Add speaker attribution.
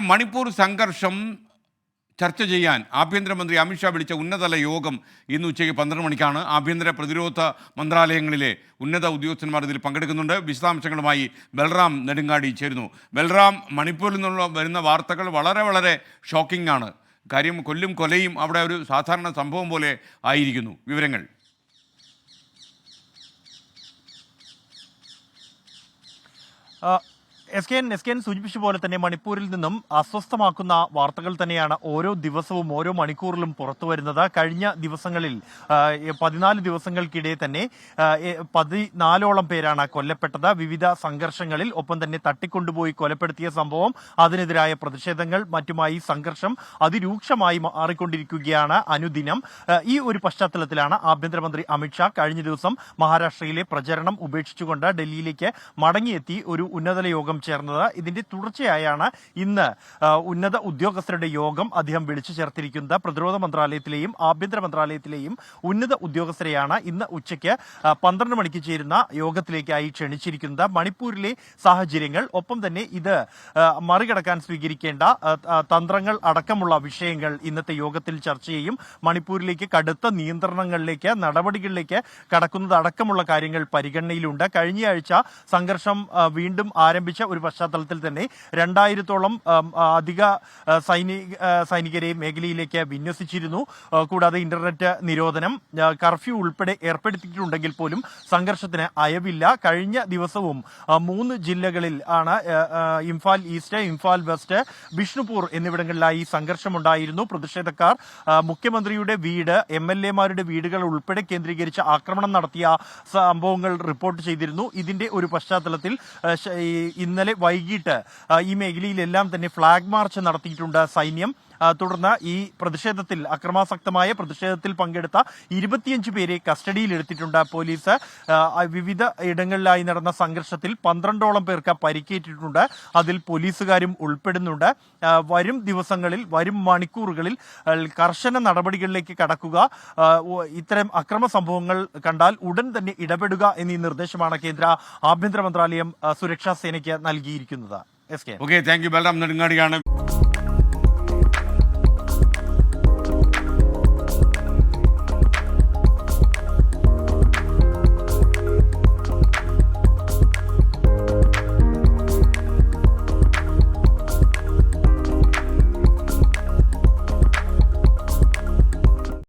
Speaker 1: മണിപ്പൂർ സംഘർഷം ചർച്ച ചെയ്യാൻ ആഭ്യന്തരമന്ത്രി അമിത്ഷാ വിളിച്ച ഉന്നതതല യോഗം ഇന്ന് ഉച്ചയ്ക്ക് 12 മണിക്കാണ്. ആഭ്യന്തര പ്രതിരോധ മന്ത്രാലയങ്ങളിലെ ഉന്നത ഉദ്യോഗസ്ഥന്മാർ ഇതിൽ പങ്കെടുക്കുന്നുണ്ട്. വിശദാംശങ്ങളുമായി ബൽറാം നെടുങ്ങാടി ചേരുന്നു. ബൽറാം, മണിപ്പൂരിൽ നിന്നുള്ള വരുന്ന വാർത്തകൾ വളരെ വളരെ ഷോക്കിംഗ് ആണ്. കാര്യം കൊല്ലും കൊലയും അവിടെ ഒരു സാധാരണ സംഭവം പോലെ ആയിരിക്കുന്നു. വിവരങ്ങൾ.
Speaker 2: എസ് കെ എൻ സൂചിപ്പിച്ച പോലെ തന്നെ മണിപ്പൂരിൽ നിന്നും അസ്വസ്ഥമാക്കുന്ന വാർത്തകൾ തന്നെയാണ് ഓരോ ദിവസവും ഓരോ മണിക്കൂറിലും പുറത്തു വരുന്നത്. കഴിഞ്ഞ ദിവസങ്ങളിൽ 14 ദിവസങ്ങൾക്കിടെ തന്നെ 14ഓളം പേരാണ് കൊല്ലപ്പെട്ടത് വിവിധ സംഘർഷങ്ങളിൽ. ഒപ്പം തന്നെ തട്ടിക്കൊണ്ടുപോയി കൊലപ്പെടുത്തിയ സംഭവം, അതിനെതിരായ പ്രതിഷേധങ്ങൾ, മറ്റുമായി സംഘർഷം അതിരൂക്ഷമായി മാറിക്കൊണ്ടിരിക്കുകയാണ് അനുദിനം. ഈ ഒരു പശ്ചാത്തലത്തിലാണ് ആഭ്യന്തരമന്ത്രി അമിത്ഷാ കഴിഞ്ഞ ദിവസം മഹാരാഷ്ട്രയിലെ പ്രചരണം ഉപേക്ഷിച്ചുകൊണ്ട് ഡൽഹിയിലേക്ക് മടങ്ങിയെത്തി ഒരു ഉന്നതതല യോഗം ചേർന്നത്. ഇതിന്റെ തുടർച്ചയായാണ് ഇന്ന് ഉന്നത ഉദ്യോഗസ്ഥരുടെ യോഗം അദ്ദേഹം വിളിച്ചു ചേർത്തിരിക്കുന്നത്. പ്രതിരോധ മന്ത്രാലയത്തിലെയും ആഭ്യന്തര മന്ത്രാലയത്തിലെയും ഉന്നത ഉദ്യോഗസ്ഥരെയാണ് ഇന്ന് ഉച്ചയ്ക്ക് 12 മണിക്ക് ചേരുന്ന യോഗത്തിലേക്കായി ക്ഷണിച്ചിരിക്കുന്നത്. മണിപ്പൂരിലെ സാഹചര്യങ്ങൾ, ഒപ്പം തന്നെ ഇത് മറികടക്കാൻ സ്വീകരിക്കേണ്ട തന്ത്രങ്ങൾ അടക്കമുള്ള വിഷയങ്ങൾ ഇന്നത്തെ യോഗത്തിൽ ചർച്ച ചെയ്യും. മണിപ്പൂരിലേക്ക് കടുത്ത നിയന്ത്രണങ്ങളിലേക്ക്, നടപടികളിലേക്ക് കടക്കുന്നത് അടക്കമുള്ള കാര്യങ്ങൾ പരിഗണനയിലുണ്ട്. കഴിഞ്ഞയാഴ്ച സംഘർഷം വീണ്ടും ആരംഭിച്ച ഒരു പശ്ചാത്തലത്തിൽ തന്നെ 2000-ഓളം അധിക സൈനികരെ മേഖലയിലേക്ക് വിന്യസിച്ചിരുന്നു. കൂടാതെ ഇന്റർനെറ്റ് നിരോധനം, കർഫ്യൂ ഉൾപ്പെടെ ഏർപ്പെടുത്തിയിട്ടുണ്ടെങ്കിൽ പോലും സംഘർഷത്തിന് അയവില്ല. കഴിഞ്ഞ ദിവസവും 3 ജില്ലകളിൽ ആണ്, ഇംഫാൽ ഈസ്റ്റ്, ഇംഫാൽ വെസ്റ്റ്, ബിഷ്ണുപൂർ എന്നിവിടങ്ങളിലായി സംഘർഷമുണ്ടായിരുന്നു. പ്രതിഷേധക്കാർ മുഖ്യമന്ത്രിയുടെ വീട്, MLA-മാരുടെ വീടുകൾ ഉൾപ്പെടെ കേന്ദ്രീകരിച്ച് ആക്രമണം നടത്തിയ സംഭവങ്ങൾ റിപ്പോർട്ട് ചെയ്തിരുന്നു. ഇതിന്റെ ഒരു പശ്ചാത്തലത്തിൽ ഇന്നലെ വൈകിട്ട് ഈ മേഖലയിലെല്ലാം തന്നെ ഫ്ളാഗ് മാർച്ച് നടത്തിയിട്ടുണ്ട് സൈന്യം. തുടർന്ന് ഈ പ്രതിഷേധത്തിൽ, അക്രമാസക്തമായ പ്രതിഷേധത്തിൽ പങ്കെടുത്ത 25 പേരെ കസ്റ്റഡിയിലെടുത്തിട്ടുണ്ട് പോലീസ്. വിവിധ ഇടങ്ങളിലായി നടന്ന സംഘർഷത്തിൽ 12ഓളം പേർക്ക് പരിക്കേറ്റിട്ടുണ്ട്. അതിൽ പോലീസുകാരും ഉൾപ്പെടുന്നുണ്ട്. വരും ദിവസങ്ങളിൽ, വരും മണിക്കൂറുകളിൽ കർശന നടപടികളിലേക്ക് കടക്കുക, ഇത്തരം അക്രമ സംഭവങ്ങൾ കണ്ടാൽ ഉടൻ തന്നെ ഇടപെടുക എന്നീ നിർദ്ദേശമാണ് കേന്ദ്ര ആഭ്യന്തര മന്ത്രാലയം സുരക്ഷാ സേനയ്ക്ക് നൽകിയിരിക്കുന്നത്.
Speaker 1: Okay, thank you. ബൽറാം നെടുങ്ങാടിയാണ്